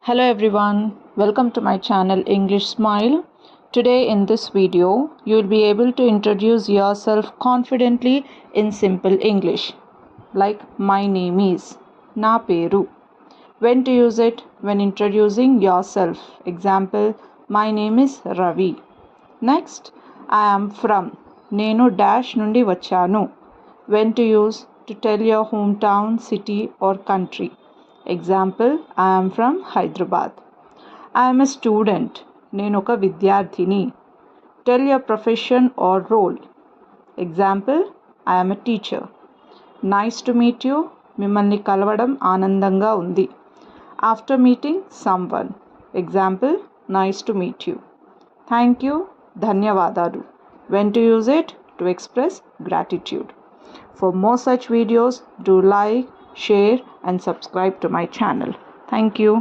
Hello everyone, welcome to my channel English Smile. Today in this video, you will be able to introduce yourself confidently in simple English. Like my name is, na peru. When to use it? When introducing yourself. Example, my name is Ravi. Next, I am from. Nenu dash nundi vachanu. When to use? To tell your hometown, city or country. Example, I am from Hyderabad. I am a student. నేను ఒక విద్యార్థిని. Tell your profession or role. Example, I am a teacher. Nice to meet you. మిమ్మల్ని కలవడం ఆనందంగా ఉంది. After meeting someone. Example, nice to meet you. Thank you. ధన్యవాదాలు. When to use it? To express gratitude. For more such videos, do like, share and subscribe to my channel. Thank you.